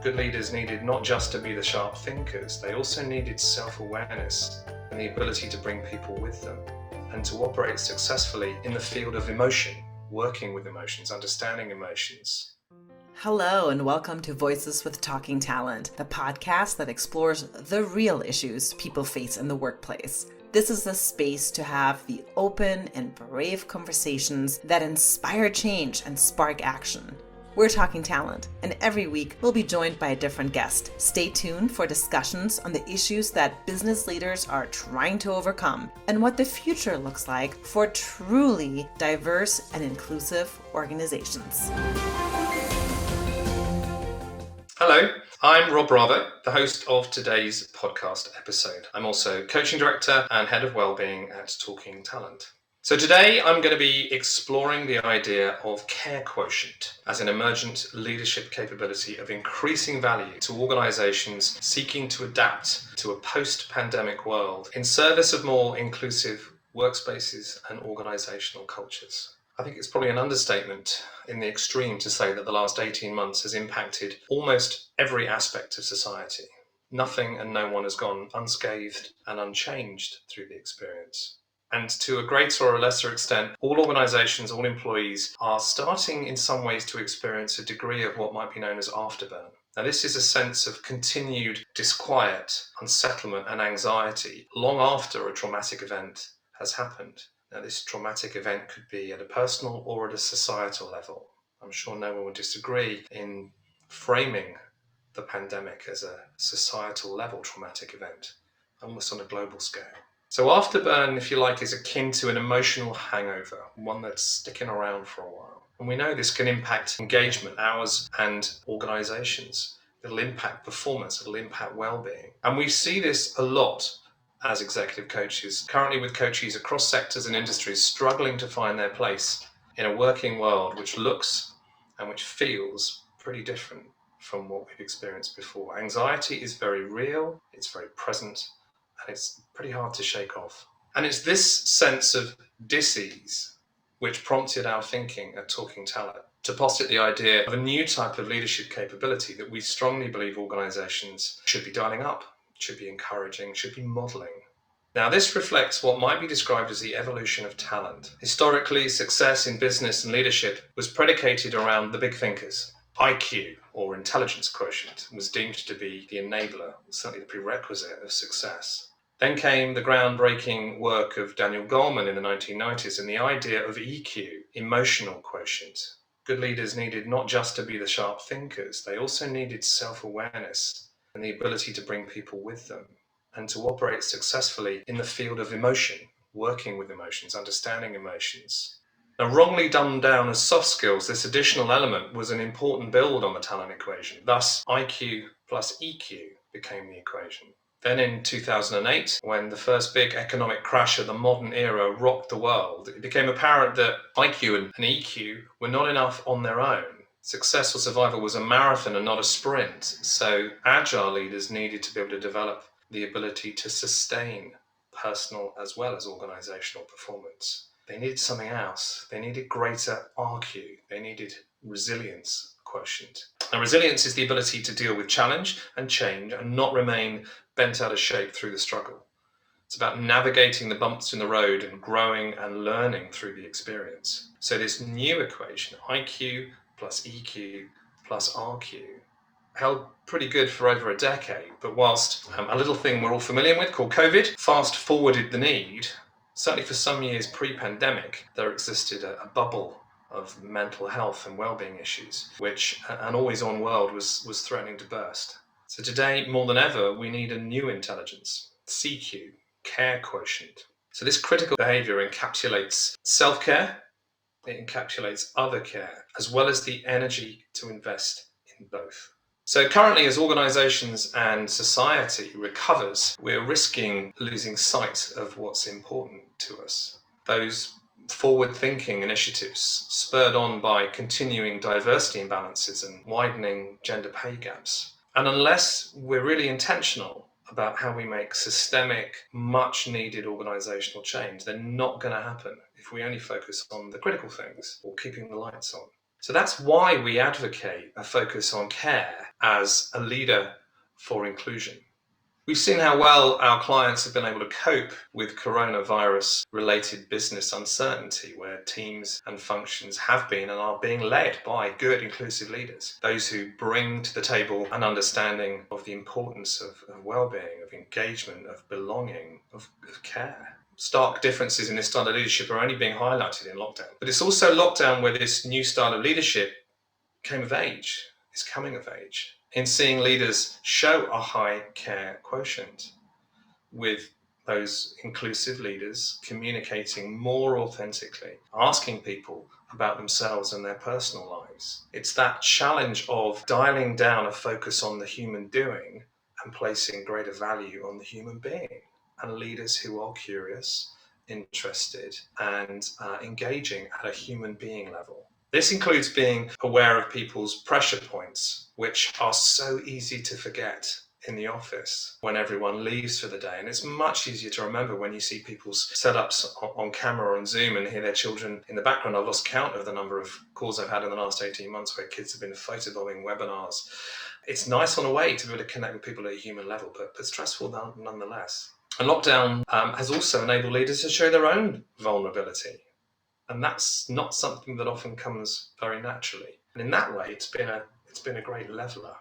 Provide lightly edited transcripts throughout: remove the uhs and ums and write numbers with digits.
Good leaders needed not just to be the sharp thinkers, they also needed self-awareness and the ability to bring people with them and to operate successfully in the field of emotion, working with emotions, understanding emotions. Hello and welcome to Voices with Talking Talent, the podcast that explores the real issues people face in the workplace. This is a space to have the open and brave conversations that inspire change and spark action. We're Talking Talent, and every week we'll be joined by a different guest. Stay tuned for discussions on the issues that business leaders are trying to overcome and what the future looks like for truly diverse and inclusive organizations. Hello, I'm Rob Bravo, the host of today's podcast episode. I'm also coaching director and head of Wellbeing at Talking Talent. So today I'm going to be exploring the idea of care quotient as an emergent leadership capability of increasing value to organizations seeking to adapt to a post-pandemic world in service of more inclusive workspaces and organizational cultures. I think it's probably an understatement in the extreme to say that the last 18 months has impacted almost every aspect of society. Nothing and no one has gone unscathed and unchanged through the experience. And to a greater or a lesser extent, all organisations, all employees are starting in some ways to experience a degree of what might be known as afterburn. Now, this is a sense of continued disquiet, unsettlement and anxiety long after a traumatic event has happened. Now, this traumatic event could be at a personal or at a societal level. I'm sure no one would disagree in framing the pandemic as a societal level traumatic event, almost on a global scale. So afterburn, if you like, is akin to an emotional hangover, one that's sticking around for a while. And we know this can impact engagement, hours, and organizations. It'll impact performance, it'll impact well-being. And we see this a lot as executive coaches, currently with coaches across sectors and industries struggling to find their place in a working world which looks and which feels pretty different from what we've experienced before. Anxiety is very real, it's very present, and it's pretty hard to shake off. And it's this sense of dis-ease which prompted our thinking at Talking Talent to posit the idea of a new type of leadership capability that we strongly believe organizations should be dialing up, should be encouraging, should be modeling. Now, this reflects what might be described as the evolution of talent. Historically, success in business and leadership was predicated around the big thinkers. IQ, or intelligence quotient, was deemed to be the enabler, certainly the prerequisite of success. Then came the groundbreaking work of Daniel Goleman in the 1990s and the idea of EQ, emotional quotient. Good leaders needed not just to be the sharp thinkers, they also needed self-awareness and the ability to bring people with them and to operate successfully in the field of emotion, working with emotions, understanding emotions. Now, wrongly dumbed down as soft skills, this additional element was an important build on the talent equation. Thus, IQ plus EQ became the equation. Then in 2008, when the first big economic crash of the modern era rocked the world, it became apparent that IQ and EQ were not enough on their own. Successful survival was a marathon and not a sprint. So agile leaders needed to be able to develop the ability to sustain personal as well as organizational performance. They needed something else. They needed greater RQ. They needed resilience quotient. Now, resilience is the ability to deal with challenge and change and not remain bent out of shape through the struggle. It's about navigating the bumps in the road and growing and learning through the experience. So this new equation, IQ plus EQ plus RQ, held pretty good for over a decade. But whilst a little thing we're all familiar with called COVID fast forwarded the need, certainly for some years pre-pandemic, there existed a bubble of mental health and well-being issues, which an always-on world was threatening to burst. So today, more than ever, we need a new intelligence, CQ, care quotient. So this critical behaviour encapsulates self-care, it encapsulates other care, as well as the energy to invest in both. So currently, as organisations and society recovers, we're risking losing sight of what's important to us. Those forward-thinking initiatives spurred on by continuing diversity imbalances and widening gender pay gaps. And unless we're really intentional about how we make systemic, much-needed organisational change, they're not going to happen if we only focus on the critical things or keeping the lights on. So that's why we advocate a focus on care as a leader for inclusion. We've seen how well our clients have been able to cope with coronavirus-related business uncertainty, where teams and functions have been and are being led by good, inclusive leaders, those who bring to the table an understanding of the importance of well-being, of engagement, of belonging, of care. Stark differences in this style of leadership are only being highlighted in lockdown. But it's also lockdown where this new style of leadership is coming of age, in seeing leaders show a high care quotient, with those inclusive leaders communicating more authentically, asking people about themselves and their personal lives. It's that challenge of dialing down a focus on the human doing and placing greater value on the human being, and leaders who are curious, interested, and engaging at a human being level. This includes being aware of people's pressure points, which are so easy to forget in the office when everyone leaves for the day. And it's much easier to remember when you see people's setups on camera on Zoom and hear their children in the background. I've lost count of the number of calls I've had in the last 18 months where kids have been photobombing webinars. It's nice on a way to be able to connect with people at a human level, but stressful nonetheless. And lockdown has also enabled leaders to show their own vulnerability. And that's not something that often comes very naturally. And in that way, it's been a great leveler.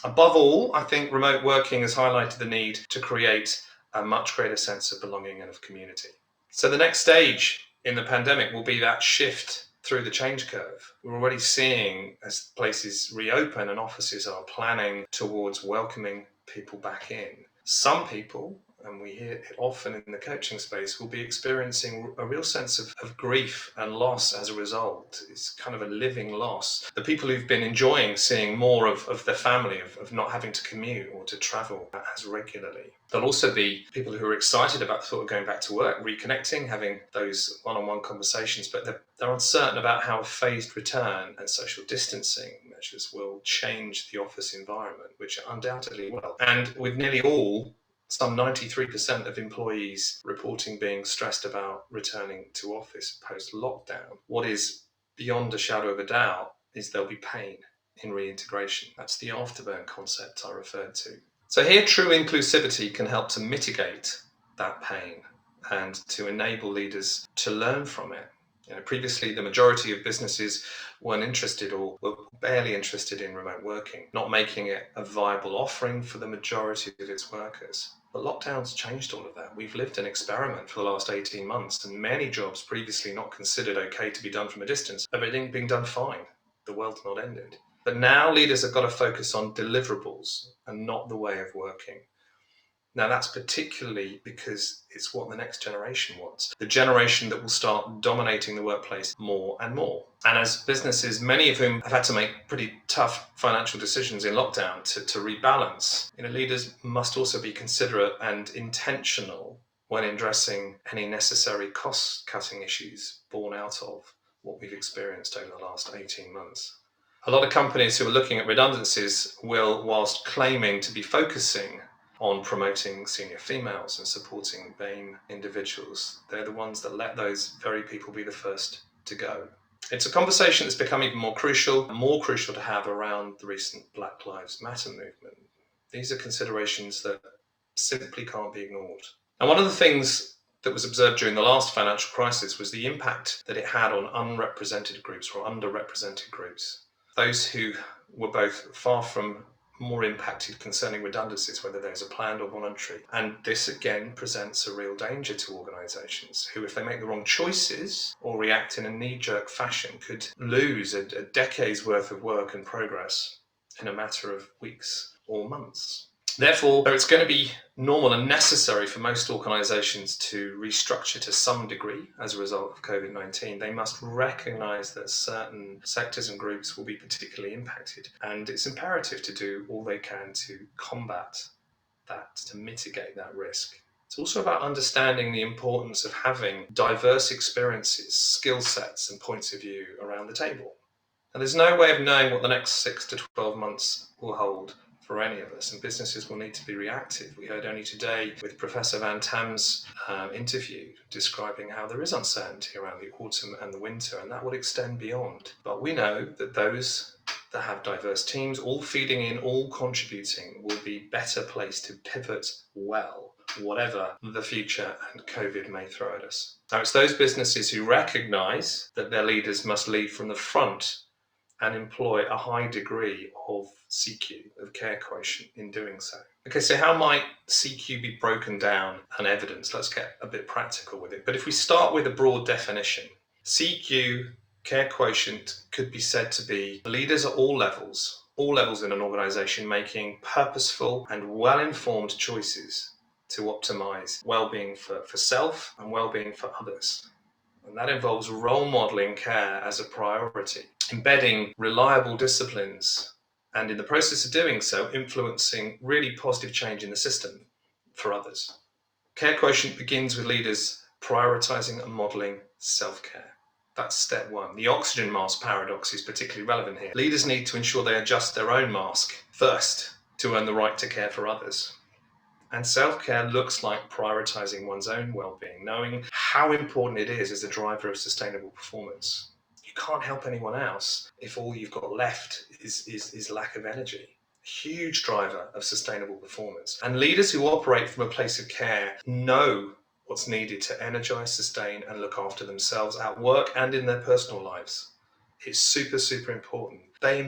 Above all, I think remote working has highlighted the need to create a much greater sense of belonging and of community. So the next stage in the pandemic will be that shift through the change curve. We're already seeing, as places reopen and offices are planning towards welcoming people back in, some people, and we hear it often in the coaching space, will be experiencing a real sense of grief and loss as a result. It's kind of a living loss. The people who've been enjoying seeing more of their family, of not having to commute or to travel as regularly. There'll also be people who are excited about the thought of going back to work, reconnecting, having those one-on-one conversations, but they're uncertain about how a phased return and social distancing measures will change the office environment, which undoubtedly will. And with nearly all, some 93% of employees reporting being stressed about returning to office post-lockdown, what is beyond a shadow of a doubt is there'll be pain in reintegration. That's the afterburn concept I referred to. So here, true inclusivity can help to mitigate that pain and to enable leaders to learn from it. Previously, the majority of businesses weren't interested or were barely interested in remote working, not making it a viable offering for the majority of its workers. But lockdown's changed all of that. We've lived an experiment for the last 18 months, and many jobs previously not considered okay to be done from a distance are being done fine. The world's not ended. But now leaders have got to focus on deliverables and not the way of working. Now, that's particularly because it's what the next generation wants. The generation that will start dominating the workplace more and more. And as businesses, many of whom have had to make pretty tough financial decisions in lockdown to rebalance, leaders must also be considerate and intentional when addressing any necessary cost-cutting issues born out of what we've experienced over the last 18 months. A lot of companies who are looking at redundancies will, whilst claiming to be focusing on promoting senior females and supporting BAME individuals, they're the ones that let those very people be the first to go. It's a conversation that's become even more crucial to have around the recent Black Lives Matter movement. These are considerations that simply can't be ignored. And one of the things that was observed during the last financial crisis was the impact that it had on unrepresented groups or underrepresented groups. Those who were both far from more impacted concerning redundancies, whether those are planned or voluntary. And this again presents a real danger to organisations who, if they make the wrong choices or react in a knee-jerk fashion, could lose a decade's worth of work and progress in a matter of weeks or months. Therefore, it's going to be normal and necessary for most organisations to restructure to some degree as a result of COVID-19. They must recognise that certain sectors and groups will be particularly impacted, and it's imperative to do all they can to combat that, to mitigate that risk. It's also about understanding the importance of having diverse experiences, skill sets, and points of view around the table. And there's no way of knowing what the next 6 to 12 months will hold for any of us, and businesses will need to be reactive. We heard only today with Professor Van Tam's interview describing how there is uncertainty around the autumn and the winter, and that will extend beyond. But we know that those that have diverse teams, all feeding in, all contributing, will be better placed to pivot well, whatever the future and COVID may throw at us. Now, it's those businesses who recognise that their leaders must lead from the front and employ a high degree of CQ, of care quotient, in doing so. Okay, so how might CQ be broken down and evidenced? Let's get a bit practical with it. But if we start with a broad definition, CQ, care quotient, could be said to be leaders at all levels in an organisation making purposeful and well-informed choices to optimise well-being for self and well-being for others. And that involves role modelling care as a priority, embedding reliable disciplines, and in the process of doing so, influencing really positive change in the system for others. Care quotient begins with leaders prioritising and modelling self-care. That's step one. The oxygen mask paradox is particularly relevant here. Leaders need to ensure they adjust their own mask first to earn the right to care for others. And self-care looks like prioritising one's own well-being, knowing how important it is as a driver of sustainable performance. You can't help anyone else if all you've got left is lack of energy. Huge driver of sustainable performance. And leaders who operate from a place of care know what's needed to energise, sustain and look after themselves at work and in their personal lives. It's super, super important. They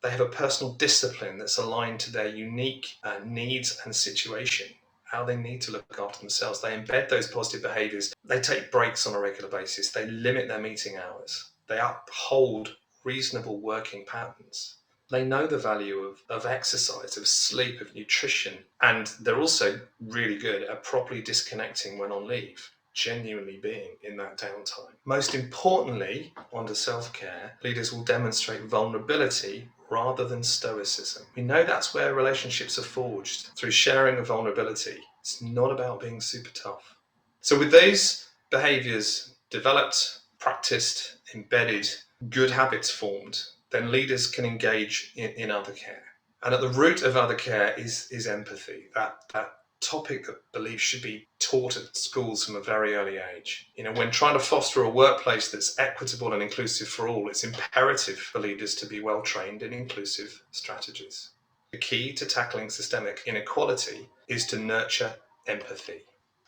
have a personal discipline that's aligned to their unique needs and situation, how they need to look after themselves. They embed those positive behaviours. They take breaks on a regular basis. They limit their meeting hours. They uphold reasonable working patterns. They know the value of exercise, of sleep, of nutrition, and they're also really good at properly disconnecting when on leave, genuinely being in that downtime. Most importantly, under self-care, leaders will demonstrate vulnerability rather than stoicism. We know that's where relationships are forged, through sharing of vulnerability. It's not about being super tough. So with those behaviours developed, practiced, embedded, good habits formed, then leaders can engage in other care. And at the root of other care is empathy, that topic that I believe should be taught at schools from a very early age. When trying to foster a workplace that's equitable and inclusive for all, it's imperative for leaders to be well trained in inclusive strategies. The key to tackling systemic inequality is to nurture empathy.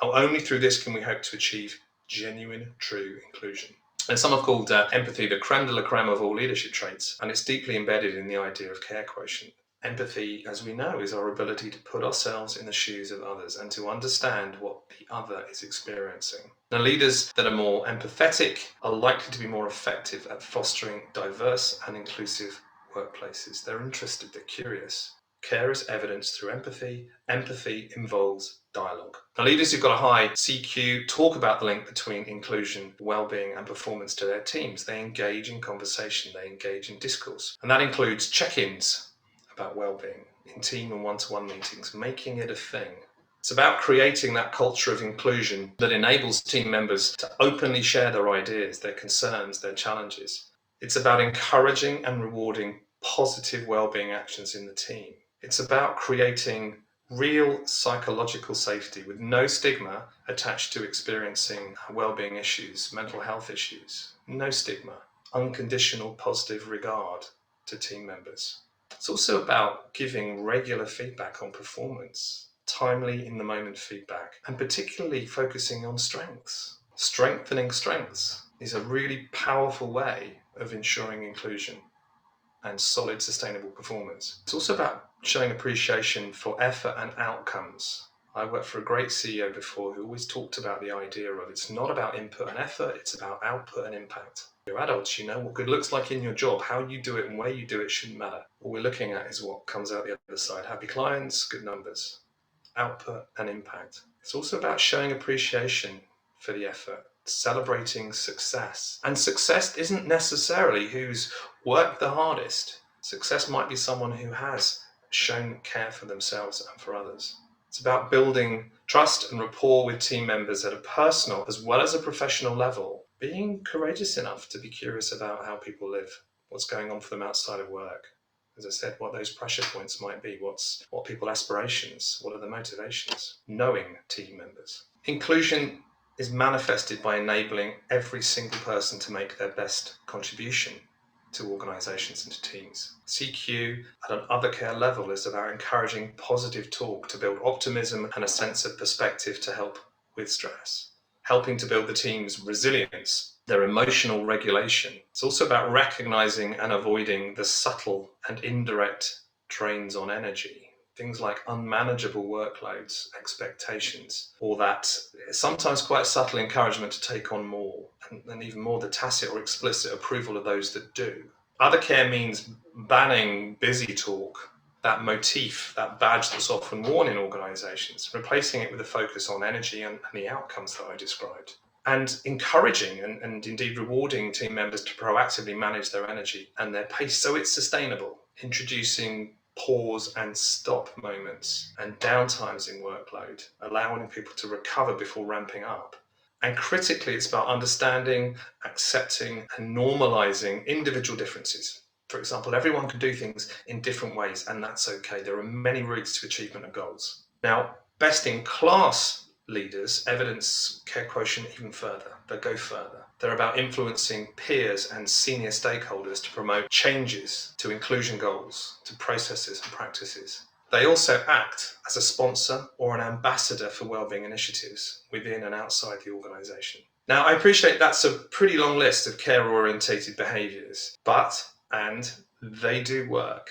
Only through this can we hope to achieve genuine, true inclusion. And some have called empathy the creme de la creme of all leadership traits, and it's deeply embedded in the idea of care quotient. Empathy, as we know, is our ability to put ourselves in the shoes of others and to understand what the other is experiencing. Now, leaders that are more empathetic are likely to be more effective at fostering diverse and inclusive workplaces. They're interested, they're curious. Care is evidenced through empathy. Empathy involves dialogue. Now, leaders who've got a high CQ talk about the link between inclusion, well-being and performance to their teams. They engage in conversation, they engage in discourse. And that includes check-ins about well-being in team and one-to-one meetings, making it a thing. It's about creating that culture of inclusion that enables team members to openly share their ideas, their concerns, their challenges. It's about encouraging and rewarding positive well-being actions in the team. It's about creating real psychological safety with no stigma attached to experiencing well-being issues, mental health issues. No stigma. Unconditional positive regard to team members. It's also about giving regular feedback on performance, timely in the moment feedback, and particularly focusing on strengths. Strengthening strengths is a really powerful way of ensuring inclusion and solid sustainable performance. It's also about showing appreciation for effort and outcomes. I worked for a great CEO before who always talked about the idea of it's not about input and effort, it's about output and impact. You're adults, you know what good looks like in your job. How you do it and where you do it shouldn't matter. What we're looking at is what comes out the other side. Happy clients, good numbers, output and impact. It's also about showing appreciation for the effort, celebrating success. And success isn't necessarily who's worked the hardest. Success might be someone who has shown care for themselves and for others. It's about building trust and rapport with team members at a personal as well as a professional level, being courageous enough to be curious about how people live, what's going on for them outside of work. as I said, what those pressure points might be, what people's aspirations, what are the motivations, knowing team members. Inclusion is manifested by enabling every single person to make their best contribution to organisations and to teams. CQ at an other care level is about encouraging positive talk to build optimism and a sense of perspective to help with stress, helping to build the team's resilience, their emotional regulation. It's also about recognising and avoiding the subtle and indirect drains on energy. Things like unmanageable workloads, expectations, or that sometimes quite subtle encouragement to take on more, and even more the tacit or explicit approval of those that do. Other care means banning busy talk, that motif, that badge that's often worn in organisations, replacing it with a focus on energy and the outcomes that I described. And encouraging and indeed rewarding team members to proactively manage their energy and their pace so it's sustainable, introducing pause and stop moments and downtimes in workload, allowing people to recover before ramping up. And critically, it's about understanding, accepting, and normalizing individual differences. For example, everyone can do things in different ways, and that's okay. There are many routes to achievement of goals. Now, best-in-class leaders evidence care quotient even further. They go further. They're about influencing peers and senior stakeholders to promote changes to inclusion goals, to processes and practices. They also act as a sponsor or an ambassador for wellbeing initiatives within and outside the organisation. Now, I appreciate that's a pretty long list of care-orientated behaviours, and they do work.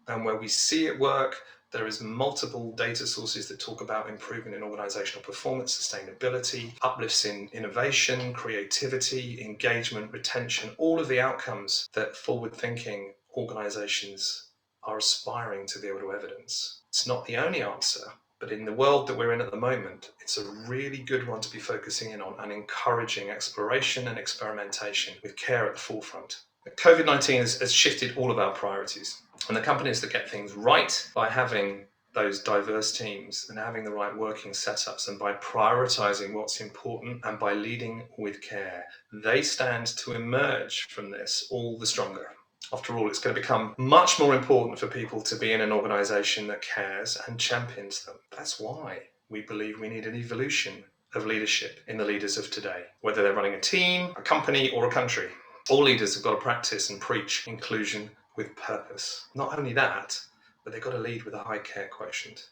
And where we see it work, there is multiple data sources that talk about improvement in organisational performance, sustainability, uplifts in innovation, creativity, engagement, retention, all of the outcomes that forward-thinking organisations are aspiring to be able to evidence. It's not the only answer, but in the world that we're in at the moment, it's a really good one to be focusing in on and encouraging exploration and experimentation with care at the forefront. COVID-19 has shifted all of our priorities, and the companies that get things right by having those diverse teams and having the right working setups and by prioritising what's important and by leading with care, they stand to emerge from this all the stronger. After all, it's going to become much more important for people to be in an organisation that cares and champions them. That's why we believe we need an evolution of leadership in the leaders of today, whether they're running a team, a company, or a country. All leaders have got to practice and preach inclusion with purpose. Not only that, but they've got to lead with a high care quotient.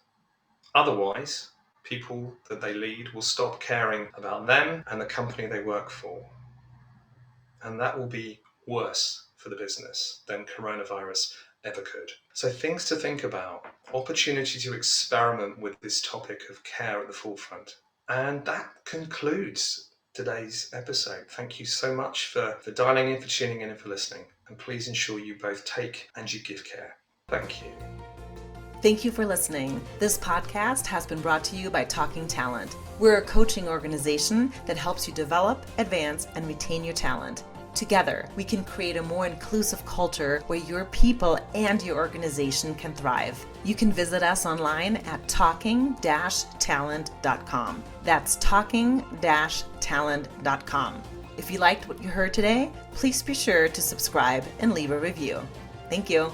Otherwise, people that they lead will stop caring about them and the company they work for. And that will be worse for the business than coronavirus ever could. So things to think about, opportunity to experiment with this topic of care at the forefront. And that concludes today's episode. Thank you so much for dialing in, for tuning in and for listening. And please ensure you both take and you give care. Thank you. Thank you for listening. This podcast has been brought to you by Talking Talent. We're a coaching organization that helps you develop, advance, and retain your talent. Together, we can create a more inclusive culture where your people and your organization can thrive. You can visit us online at talking-talent.com. That's talking-talent.com. If you liked what you heard today, please be sure to subscribe and leave a review. Thank you.